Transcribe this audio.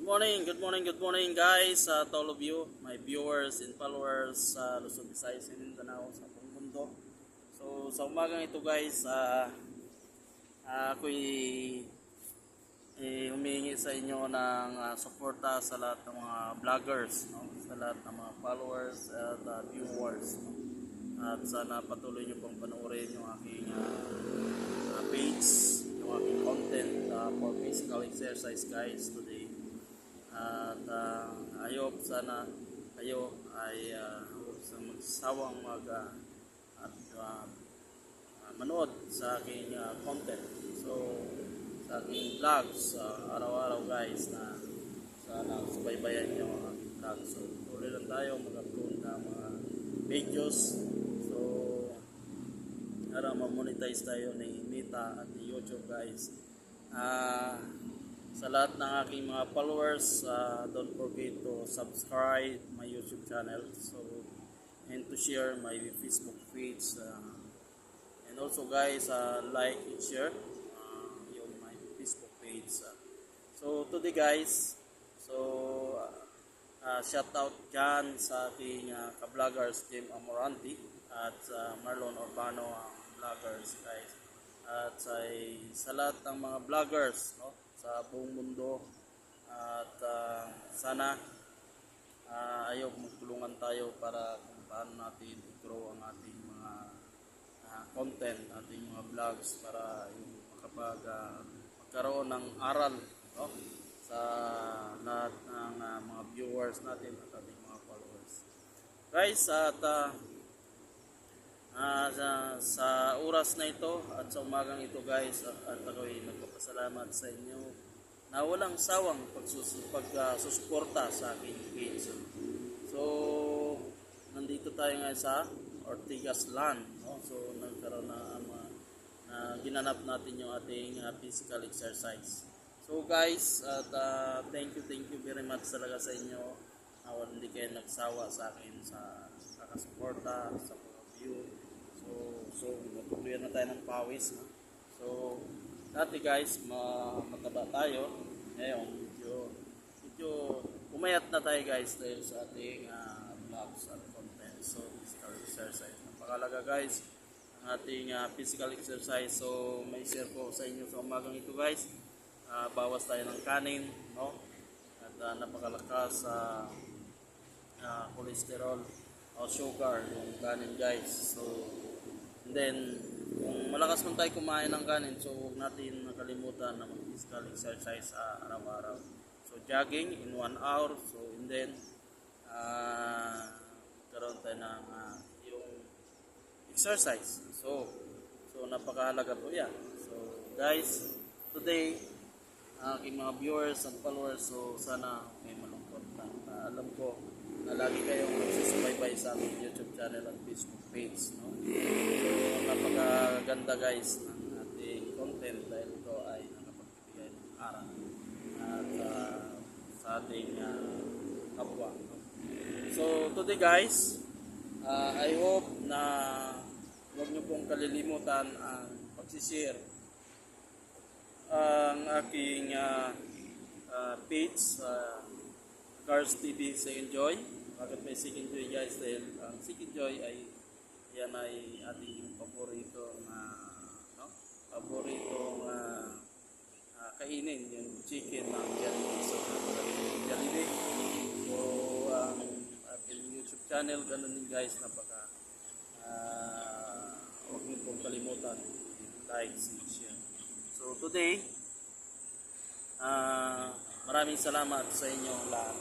Good morning guys to all of you, my viewers and followers sa Luzon, Visayas and Mindanao sa buong mundo. So sa umagang ito guys, ako'y humihingi sa inyo ng suporta sa lahat ng mga vloggers, no? Sa lahat ng mga followers at viewers. No? At sana patuloy nyo pong panoorin yung aking page, yung aking content for physical exercise guys today. At ayop sana kayo ay magsawang manood sa aking content. So sa aking vlogs araw-araw guys, na sana subaybayan nyo ang aking vlog. So tuloy lang tayo mag-upload ng mga videos. So para ma-monetize tayo ni Meta at ni YouTube guys. Sa lahat ng aking mga followers, don't forget to subscribe my YouTube channel, so and to share my Facebook page, and also guys, like and share yung my Facebook page. So today guys, so shout out dyan sa aking ka-vloggers Jim Amoranti at Marlon Urbano vloggers guys, at sa lahat ng mga vloggers, no, sa buong mundo. At sana ayaw magtulungan tayo para kung paano natin i-grow ang ating mga content, ating mga vlogs, para magkaroon ng aral, no, sa lahat ng mga viewers natin at ating mga followers guys. At sa oras na ito at sa umagang ito guys, at ako'y nagpapasalamat sa inyo na walang sawang pagsusuporta sa aking page. So nandito tayo ngayon sa Ortigas Land, no? So nagkaroon na ginanap natin yung ating physical exercise. So guys, at thank you very much talaga sa inyo. Hindi kayo nagsawa sa akin sa kakasuporta, sa mga view. So matuluyan na tayo ng pawis, no? So dati guys, mataba tayo. Ngayon medyo umayat na tayo guys dahil sa ating vlogs at content. So physical exercise, napakalaga guys ang ating physical exercise. So may share ko sa inyo sa umagang ito guys. Bawas tayo ng kanin, no? At napakalakas sa cholesterol o sugar yung kanin guys. So and then kung malakas man tayo kumain ng kanin, so huwag natin nakalimutan na mag-physical exercise araw-araw. So jogging in 1 hour. So and then karoon tayo ng yung exercise. So napakahalaga po yan. So guys, today aking mga viewers and followers, so sana may malungkot lang. Alam ko na lagi kayong magsusubaybay sa aming YouTube channel at Facebook page, no? So napakaganda guys ng ating content dahil ito ay nakapagbigay ng aral at sa ating kapwa, no? So today guys, I hope na huwag nyo pong kalilimutan ang pagsishare ang aking page, Cars TV Second Joy. Bakit may Second Joy guys? Dahil ang Second Joy ay yan ay ating paboritong kainin, yung chicken ng Jollibee. So Jollibee. So ang ating YouTube channel, ganun din guys, napaka huwag niyo pong kalimutan like, share. So today, maraming salamat sa inyo lahat.